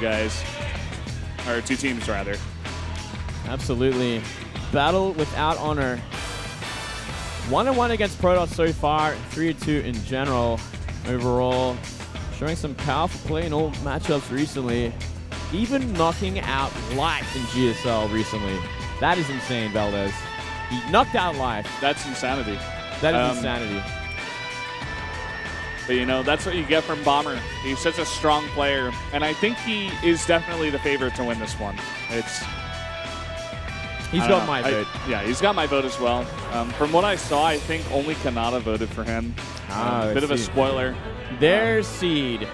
guys, or 2 teams rather. Absolutely. Battle without honor. 1-1 against Protoss so far, 3-2 in general. Overall, showing some powerful play in all matchups recently. Even knocking out Life in GSL recently. That is insane, Valdez. He knocked out Life. That's insanity. That is insanity. But, you know, that's what you get from Bomber. He's such a strong player, and I think he is definitely the favorite to win this one. He's got my vote. Yeah, he's got my vote as well. From what I saw, I think only Kanata voted for him. Bit of a spoiler. There's Seed.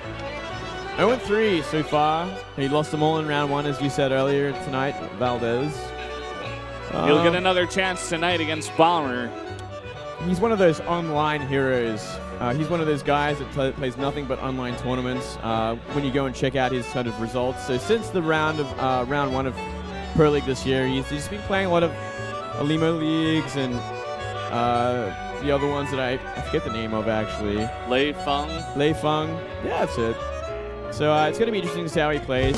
0-3 so far. He lost them all in round 1, as you said earlier tonight, Valdez. He'll get another chance tonight against Bomber. He's one of those online heroes. He's one of those guys that plays nothing but online tournaments. When you go and check out his sort of results. So since the round 1 of Pro League this year, he's just been playing a lot of Alimo leagues and the other ones that I forget the name of actually. Lei Feng. Yeah, that's it. So it's going to be interesting to see how he plays.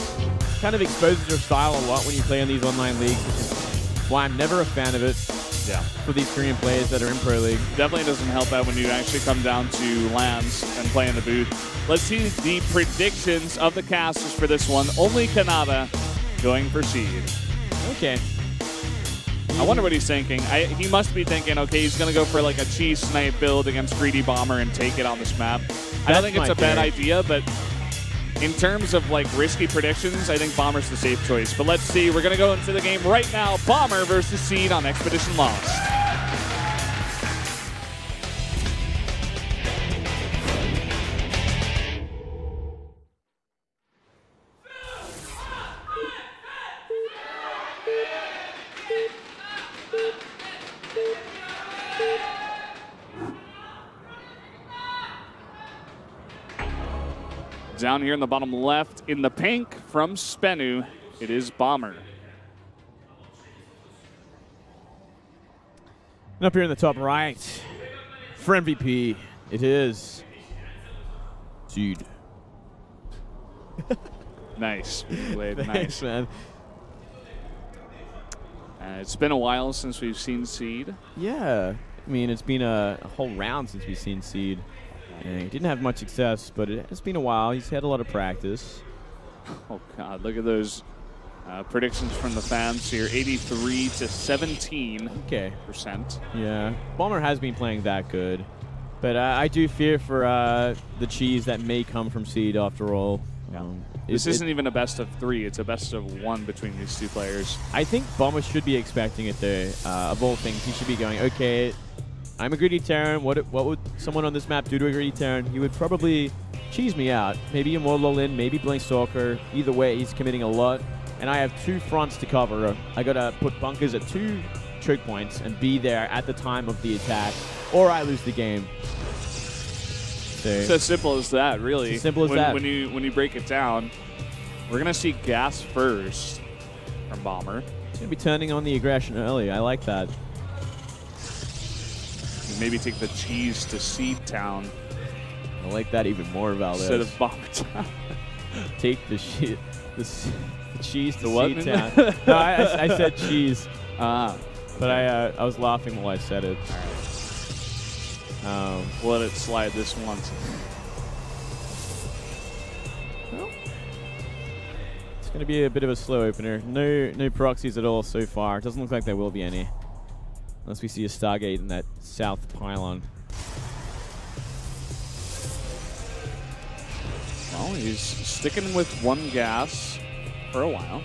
Kind of exposes your style a lot when you play in these online leagues, which is why I'm never a fan of it. Yeah. For these Korean players that are in Pro League. Definitely doesn't help out when you actually come down to lands and play in the booth. Let's see the predictions of the casters for this one. Only Kanata going for Seed. Okay. I wonder what he's thinking. He must be thinking, okay, he's going to go for like a cheese snipe build against Greedy Bomber and take it on this map. I don't think it's a bad idea, but in terms of like risky predictions, I think Bomber's the safe choice. But let's see. We're going to go into the game right now. Bomber versus Seed on Expedition Lost. Down here in the bottom left, in the pink from SBENU, it is Bomber. And up here in the top right, for MVP, it is Seed. Nice. Played. Thanks, nice. Man. It's been a while since we've seen Seed. Yeah. I mean, it's been a whole round since we've seen Seed. And he didn't have much success, but it's been a while. He's had a lot of practice. Oh, God. Look at those predictions from the fans here. 83 to 17%. Okay. Yeah. Bomber has been playing that good. But I do fear for the cheese that may come from Seed after all. This isn't even a best of 3. It's a best of 1 between these 2 players. I think Bomber should be expecting it, though. Of all things, he should be going, okay, I'm a greedy Terran. What would someone on this map do to a greedy Terran? He would probably cheese me out. Maybe Immortal in, maybe Blink Stalker. Either way, he's committing a lot. And I have 2 fronts to cover. I gotta put bunkers at 2 choke points and be there at the time of the attack, or I lose the game. So it's as simple as that, really. It's as simple as that. When you break it down, we're gonna see gas first from Bomber. He's gonna be turning on the aggression early. I like that. Maybe take the cheese to Seed Town. I like that even more, Valdez. Instead of Bomber Town. Take the cheese to what? Seed Town. No, I said cheese. But I was laughing while I said it. Let it slide this once. Well, it's going to be a bit of a slow opener. No proxies at all so far. It doesn't look like there will be any. Unless we see a Stargate in that south pylon. Well, he's sticking with 1 gas for a while.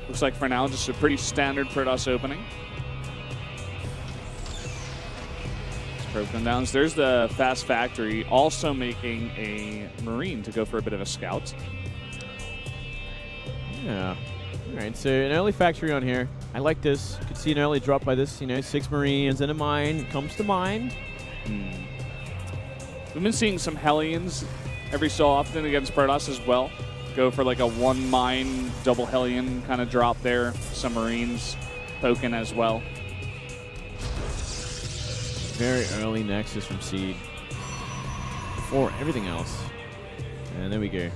Looks like for now just a pretty standard Protoss opening. Broken downs. There's the Fast Factory also making a Marine to go for a bit of a scout. Yeah. All right, so an early factory on here. I like this. You can see an early drop by this, 6 Marines and a mine. Comes to mind. We've been seeing some Hellions every so often against Protoss as well. Go for like a 1 mine, double Hellion kind of drop there. Some Marines poking as well. Very early Nexus from Seed. Before everything else. And there we go.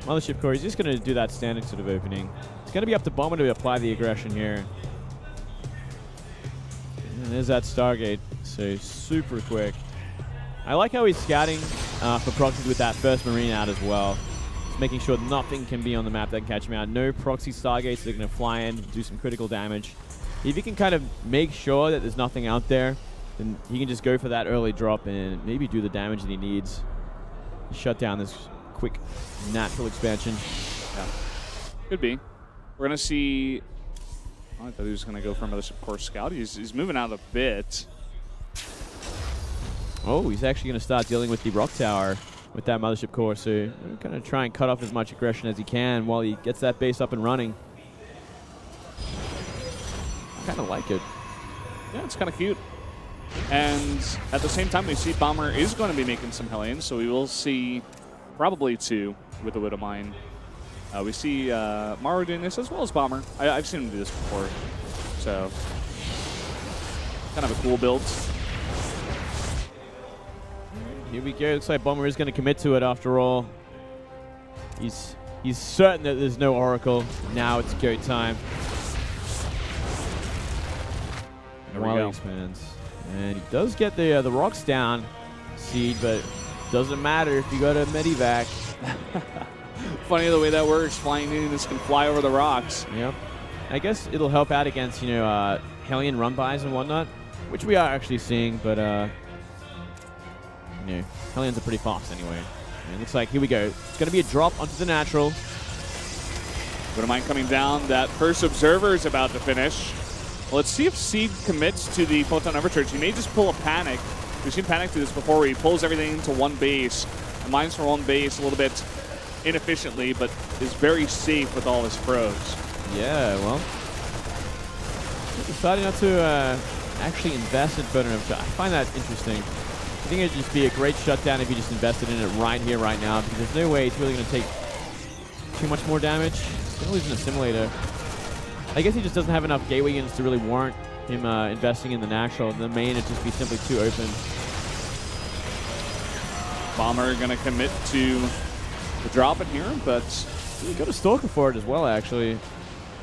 Mothership Core, he's just going to do that standard sort of opening. It's going to be up to Bomber to apply the aggression here. And there's that Stargate. So super quick. I like how he's scouting for proxies with that first Marine out as well. Just making sure nothing can be on the map that can catch him out. No proxy Stargates that are going to fly in, do some critical damage. If he can kind of make sure that there's nothing out there, then he can just go for that early drop and maybe do the damage that he needs. Shut down this quick natural expansion. Yeah. Could be. We're going to see... I thought he was going to go for another Core Scout. He's moving out a bit. Oh, he's actually going to start dealing with the Rock Tower with that Mothership Core. So we're going to try and cut off as much aggression as he can while he gets that base up and running. I kind of like it. Yeah, it's kind of cute. And at the same time, we see Bomber is going to be making some Hellions, so we will see probably 2 with the Widow Mine. We see Maru doing this as well as Bomber. I've seen him do this before, so kind of a cool build. Here we go. Looks like Bomber is going to commit to it after all. He's certain that there's no Oracle. Now it's go time. While he expands. And he does get the rocks down, Seed, but doesn't matter if you got a Medivac. Funny the way that works. Flying Units can fly over the rocks. Yep. I guess it'll help out against, you know, Hellion run-bys and whatnot, which we are actually seeing, but, you know, Hellions are pretty fast anyway. And it looks like, here we go. It's going to be a drop onto the natural. Widow Mine coming down. That first Observer is about to finish. Let's see if Seed commits to the Photon Overcharge. He may just pull a Panic. We've seen Panic do this before where he pulls everything into one base. And mines from one base a little bit inefficiently, but is very safe with all his probes. Yeah, well, deciding not to actually invest in Photon Overcharge. I find that interesting. I think it'd just be a great shutdown if you just invested in it right here, right now, because there's no way it's really going to take too much more damage. Still isn't a simulator. I guess he just doesn't have enough gateway units to really warrant him investing in the natural. The main would just be simply too open. Bomber going to commit to the drop in here, but he got a Stalker for it as well, actually.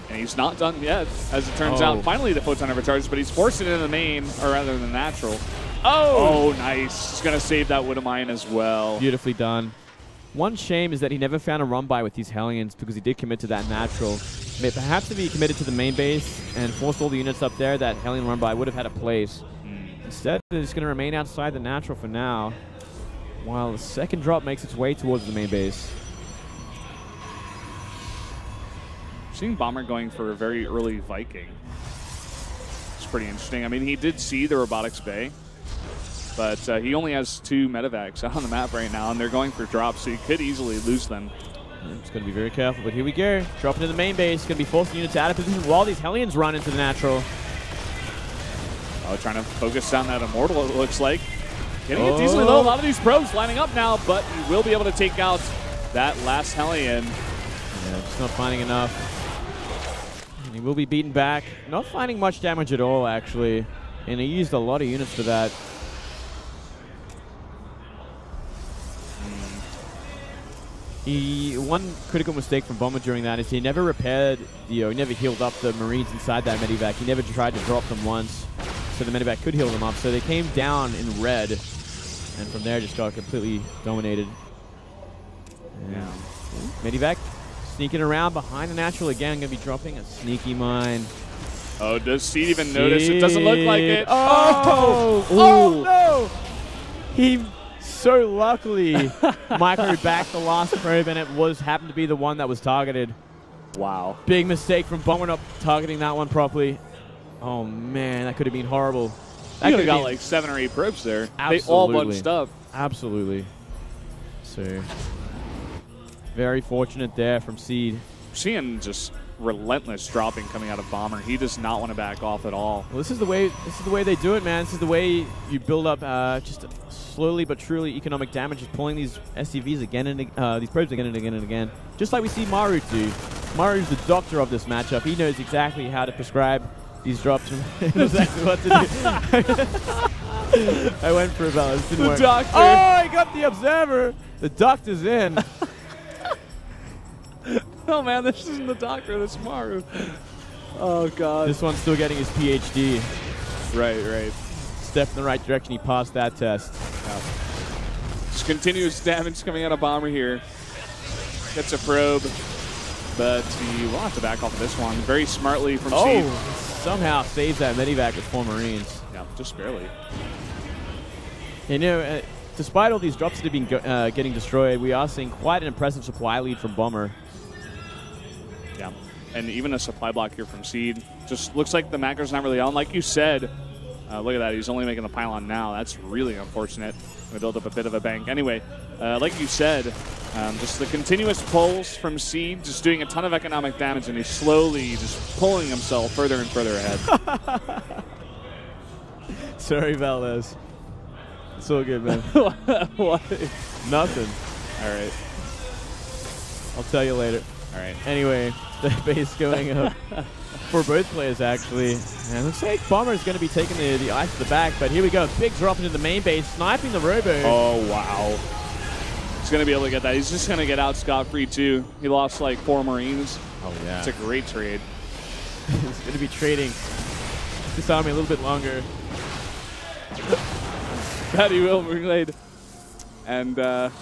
And he's not done yet, as it turns out. Finally, the Photon overcharges, but he's forced it into the main, or rather the natural. Oh, nice. He's going to save that Widow Mine as well. Beautifully done. One shame is that he never found a run-by with these Hellions because he did commit to that natural. But perhaps if he committed to the main base and forced all the units up there, that Hellion run-by would have had a place. Instead, it's going to remain outside the natural for now, while the second drop makes its way towards the main base. Seeing Bomber going for a very early Viking. It's pretty interesting. I mean, he did see the Robotics Bay, but he only has 2 medevacs out on the map right now, and they're going for drops, so he could easily lose them. It's going to be very careful, but here we go. Dropping to the main base. Going to be forcing units out of position while these Hellions run into the natural. Oh, trying to focus down that Immortal, it looks like. Getting it decently low. A lot of these probes lining up now, but he will be able to take out that last Hellion. Yeah, just not finding enough. And he will be beaten back. Not finding much damage at all, actually. And he used a lot of units for that. One critical mistake from Bomber during that is he never repaired, he never healed up the Marines inside that medivac. He never tried to drop them once, so the medivac could heal them up. So they came down in red, and from there just got completely dominated. And medivac sneaking around behind the natural again, going to be dropping a sneaky mine. Oh, does Seed even notice? It doesn't look like it. Oh no! He so luckily micro back the last probe, and it happened to be the one that was targeted. Wow. Big mistake from Bomber not targeting that one properly. Oh man, that could have been horrible. That could have got like 7 or 8 probes there. Absolutely. They all bunched up. Absolutely. So very fortunate there from Seed. Seeing just relentless dropping coming out of Bomber. He does not want to back off at all. Well, this is the way they do it, man. This is the way you build up just slowly but truly economic damage, just pulling these SCVs again and these probes again and again and again. Just like we see Maru do. Maru's the doctor of this matchup. He knows exactly how to prescribe these drops and exactly what to do. I went for a balance. Didn't work. Doctor. Oh, I got the observer. The doctor's in. no, man, this isn't the doctor. This is Maru. Oh, God. This one's still getting his PhD. Right. Step in the right direction. He passed that test. Yeah. Just continuous damage coming out of Bomber here. Gets a probe, but he will have to back off of this one. Very smartly from Seed. Somehow saves that medivac with 4 Marines. Yeah, just barely. You know, despite all these drops that have been getting destroyed, we are seeing quite an impressive supply lead from Bomber. Yeah, and even a supply block here from Seed. Just looks like the macro's not really on. Like you said, look at that. He's only making the pylon now. That's really unfortunate. Going to build up a bit of a bank. Anyway, like you said, just the continuous pulls from Seed, just doing a ton of economic damage, and he's slowly just pulling himself further and further ahead. Sorry, Valdez. It's all good, man. What? Nothing. All right. I'll tell you later. All right. Anyway, the base going up for both players, actually. And it looks like Bomber is going to be taking the ice to the back, but here we go. Big drop into the main base, sniping the Robo. Oh, wow. He's going to be able to get that. He's just going to get out scot-free, too. He lost, like, 4 Marines. Oh, yeah. It's a great trade. He's going to be trading this army a little bit longer. Patty will relate. And, looks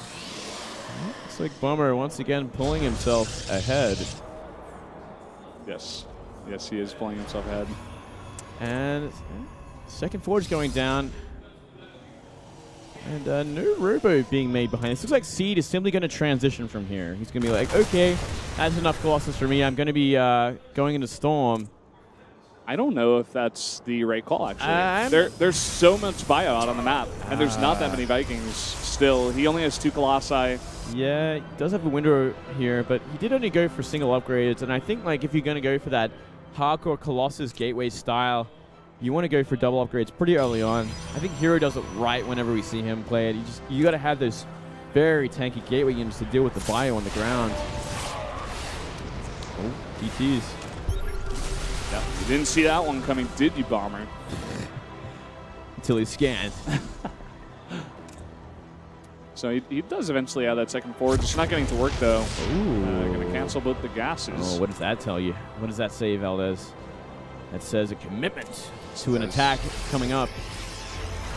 like Bomber once again pulling himself ahead. Yes. Yes, he is pulling himself ahead. And second forge going down. And no Robo being made behind this. Looks like Seed is simply going to transition from here. He's going to be like, okay, that's enough Colossus for me. I'm going to be going into Storm. I don't know if that's the right call, actually. There's so much buyout on the map, and there's not that many Vikings still. He only has 2 Colossi. Yeah, he does have a window here, but he did only go for single upgrades. And I think like if you're going to go for that hardcore Colossus gateway style, you want to go for double upgrades pretty early on. I think Hero does it right whenever we see him play it. You got to have those very tanky gateway units to deal with the bio on the ground. Oh, DTs. Yep. You didn't see that one coming, did you, Bomber? Until he scanned. So he does eventually have that second forge. It's not getting to work, though. Going to cancel both the gases. Oh, what does that tell you? What does that say, Valdez? That says a commitment to an attack coming up.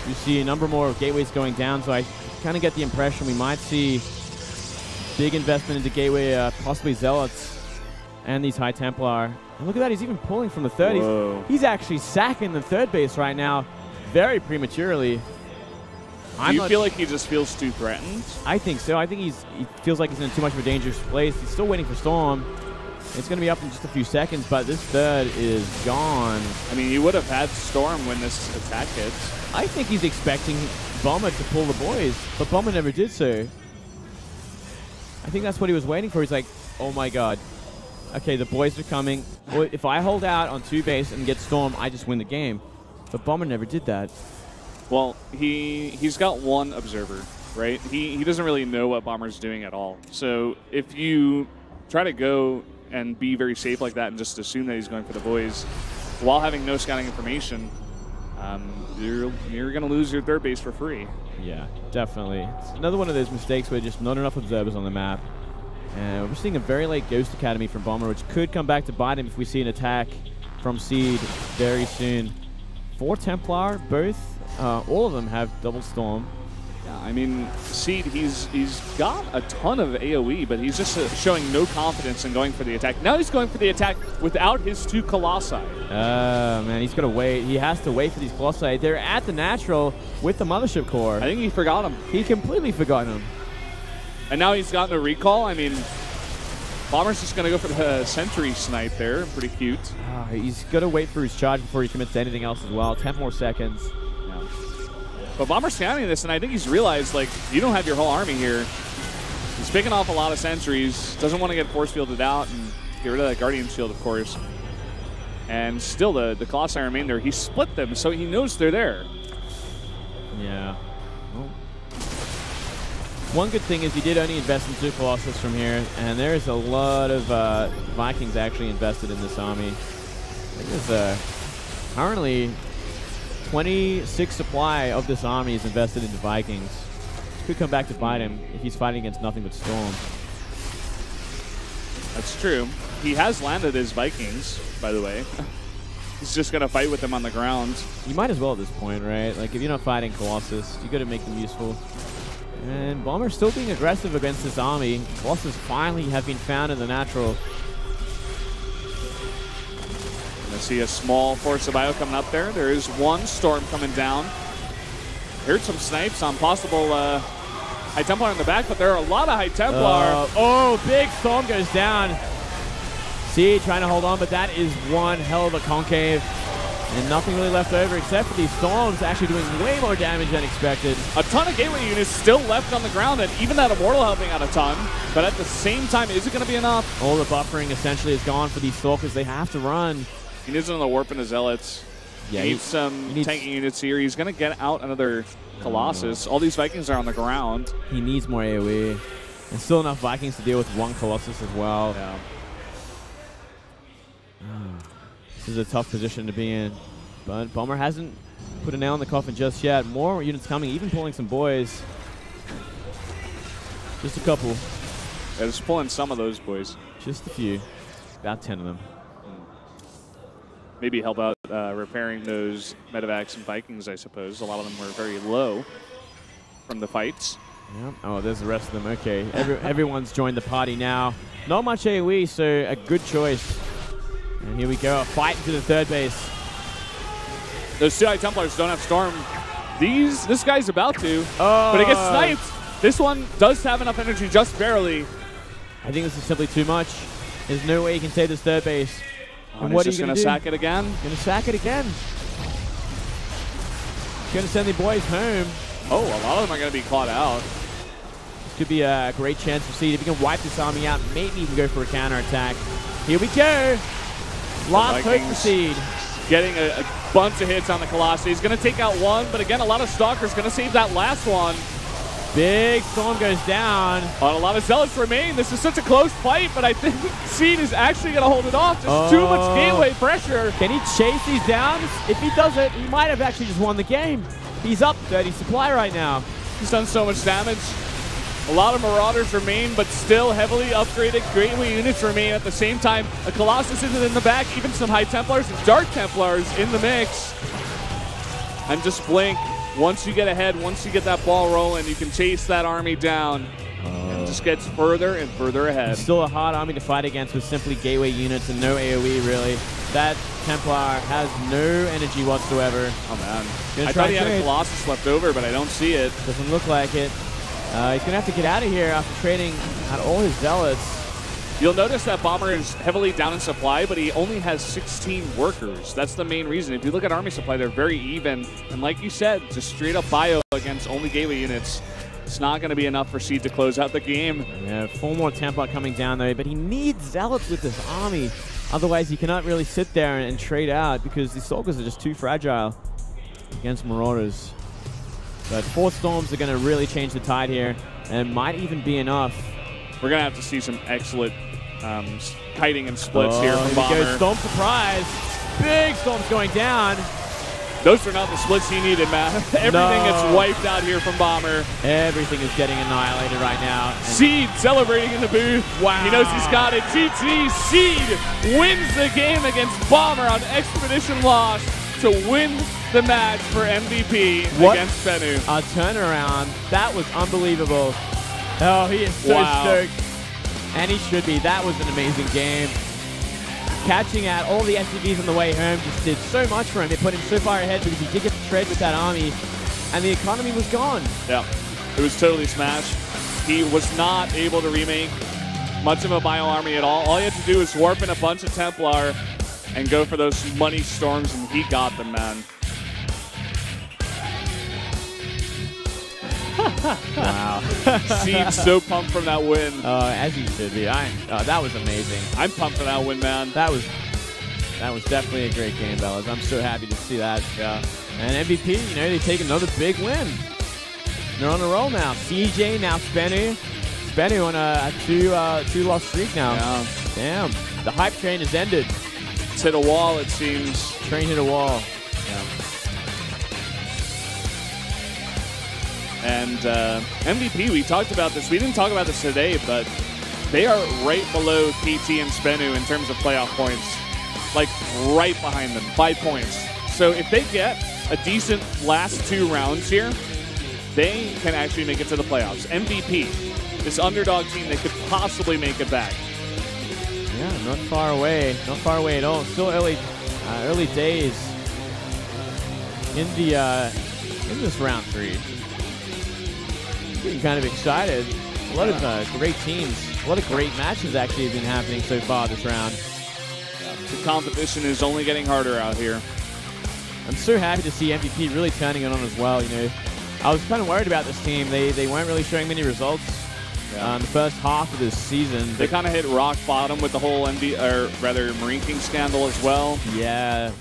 You see a number more of gateways going down, so I kind of get the impression we might see big investment into gateway, possibly Zealots and these High Templar. And look at that, he's even pulling from the third. He's actually sacking the third base right now very prematurely. Do you feel like he just feels too threatened? I think so. I think he feels like he's in too much of a dangerous place. He's still waiting for Storm. It's going to be up in just a few seconds, but this third is gone. I mean, he would have had Storm when this attack hits. I think he's expecting Bomber to pull the boys, but Bomber never did so. I think that's what he was waiting for. He's like, oh my god. Okay, the boys are coming. Well, if I hold out on 2 base and get Storm, I just win the game. But Bomber never did that. Well, he's got 1 observer, right? He doesn't really know what Bomber's doing at all. So if you try to go and be very safe like that and just assume that he's going for the boys while having no scouting information, you're going to lose your third base for free. Yeah, definitely. It's another one of those mistakes where just not enough observers on the map. And we're seeing a very late Ghost Academy from Bomber, which could come back to bite him if we see an attack from Seed very soon. 4 Templar, both, all of them have double Storm. Yeah, I mean, Seed, he's got a ton of AoE, but he's just showing no confidence in going for the attack. Now he's going for the attack without his 2 Colossi. Man, he's got to wait. He has to wait for these Colossi. They're at the natural with the Mothership Core. I think he forgot him. He completely forgot him. And now he's gotten a recall. I mean, Bomber's just going to go for the Sentry Snipe there. Pretty cute. He's got to wait for his charge before he commits to anything else as well. 10 more seconds. Yeah. But Bomber's scanning this, and I think he's realized, like, you don't have your whole army here. He's picking off a lot of sentries. Doesn't want to get force fielded out and get rid of that Guardian Shield, of course. And still, the Colossi remain there. He split them, so he knows they're there. Yeah. Well, one good thing is he did only invest in 2 Colossus from here, and there's a lot of Vikings actually invested in this army. I think there's currently 26 supply of this army is invested into Vikings. This could come back to bite him if he's fighting against nothing but Storm. That's true. He has landed his Vikings, by the way. He's just going to fight with them on the ground. You might as well at this point, right? Like, if you're not fighting Colossus, you got to make them useful. And Bomber's still being aggressive against this army. Colossus finally have been found in the natural. Going to see a small force of bio coming up there. There is one storm coming down. Heard some snipes on possible High Templar in the back, but there are a lot of High Templar. Oh, big storm goes down. See, trying to hold on, but that is one hell of a concave. And nothing really left over except for these storms actually doing way more damage than expected. A ton of gateway units still left on the ground, and even that Immortal helping out a ton. But at the same time, is it going to be enough? All the buffering essentially is gone for these Stalkers. They have to run. He needs another Warp in his Zealots. Yeah, he needs some tanking units here. He's going to get out another Colossus. All these Vikings are on the ground. He needs more AoE. And still enough Vikings to deal with one Colossus as well. Yeah. This is a tough position to be in. But Bomber hasn't put a nail in the coffin just yet. More units coming, even pulling some boys. Just a couple. Yeah, just pulling some of those boys. Just a few. About 10 of them. Maybe help out repairing those medevacs and Vikings, I suppose. A lot of them were very low from the fights. Yep. Oh, there's the rest of them. Okay. Everyone's joined the party now. Not much AoE, so a good choice. And here we go. A fight into the third base. Those two High Templars don't have Storm. This guy's about to, but it gets sniped. This one does have enough energy, just barely. I think this is simply too much. There's no way he can save this third base. And what are you going to do? Sack it again? Going to sack it again. Going to send the boys home. Oh, a lot of them are going to be caught out. This could be a great chance for Seed. If he can wipe this army out, maybe he can go for a counterattack. Here we go. Last hope for Seed. Getting a bunch of hits on the Colossus. He's going to take out one, but again, a lot of Stalkers going to save that last one. Big storm goes down. A lot of Zealots remain. This is such a close fight, but I think Seed is actually going to hold it off. Just too much gateway pressure. Can he chase these down? If he does it, he might have actually just won the game. He's up 30 supply right now. He's done so much damage. A lot of Marauders remain, but still heavily upgraded gateway units remain at the same time. A Colossus isn't in the back, even some High Templars and Dark Templars in the mix. And just blink. Once you get ahead, once you get that ball rolling, you can chase that army down. And it just gets further and further ahead. It's still a hard army to fight against with simply gateway units and no AoE, really. That Templar has no energy whatsoever. Oh, man. I thought he had a Colossus left over, but I don't see it. Doesn't look like it. He's going to have to get out of here after trading out all his Zealots. You'll notice that Bomber is heavily down in supply, but he only has 16 workers. That's the main reason. If you look at army supply, they're very even. And like you said, just straight up bio against only gateway units. It's not going to be enough for Seed to close out the game. Yeah, 4 more Templar coming down though, but he needs Zealots with this army. Otherwise, he cannot really sit there and trade out because the Stalkers are just too fragile against Marauders. But 4 Storms are going to really change the tide here, and might even be enough. We're going to have to see some excellent kiting and splits here from Bomber. Storm surprise. Big Storms going down. Those are not the splits he needed, man. Everything gets wiped out here from Bomber. Everything is getting annihilated right now. Seed celebrating in the booth. Wow. He knows he's got it. GG. Seed wins the game against Bomber on Expedition Lost to win the match for MVP against SBENU. A turnaround. That was unbelievable. Oh, he is so stoked. And he should be. That was an amazing game. Catching out all the SCVs on the way home just did so much for him. It put him so far ahead because he did get to trade with that army, and the economy was gone. Yeah, it was totally smashed. He was not able to remake much of a bio army at all. All he had to do was warp in a bunch of Templar and go for those money storms, and he got them, man. Wow. Seed's so pumped from that win. As he should be. That was amazing. I'm pumped for that win, man. That was definitely a great game, fellas. I'm so happy to see that. Yeah. And MVP, you know, they take another big win. They're on a roll now. CJ, now SBENU. SBENU on a two-loss streak now. Yeah. Damn. The hype train has ended. It's hit a wall, it seems. Train hit a wall. Yeah. And MVP, we talked about this. We didn't talk about this today, but They are right below KT and SBENU in terms of playoff points, like right behind them, 5 points. So if they get a decent last 2 rounds here, they can actually make it to the playoffs. MVP, this underdog team, they could possibly make it back. Yeah, not far away at all. Still early days in this round 3. Getting kind of excited. A lot of great teams. A lot of great matches actually have been happening so far this round. The competition is only getting harder out here. I'm so happy to see MVP really turning it on as well. You know, I was kind of worried about this team. They weren't really showing many results in the first half of this season. They kind of hit rock bottom with the whole Marine King scandal as well. Yeah,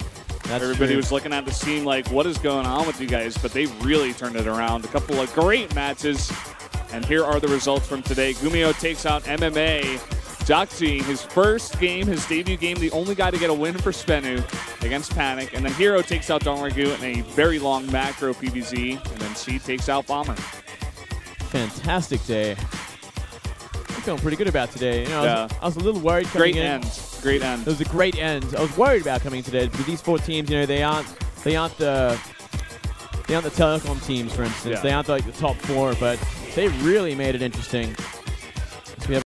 that's Everybody true. was looking at this team like, what is going on with you guys? But they really turned it around. A couple of great matches. And here are the results from today. Gumio takes out MMA. Joxy, his first game, his debut game, the only guy to get a win for SBENU against Panic. And then Hero takes out Donragu in a very long macro PVZ. And then C takes out Bomber. Fantastic day. I'm feeling pretty good about today. You know, I was a little worried coming in. Great end. It was a great end. I was worried about coming today because these 4 teams, you know, they aren't the telecom teams, for instance. Yeah. They aren't like the top 4, but they really made it interesting.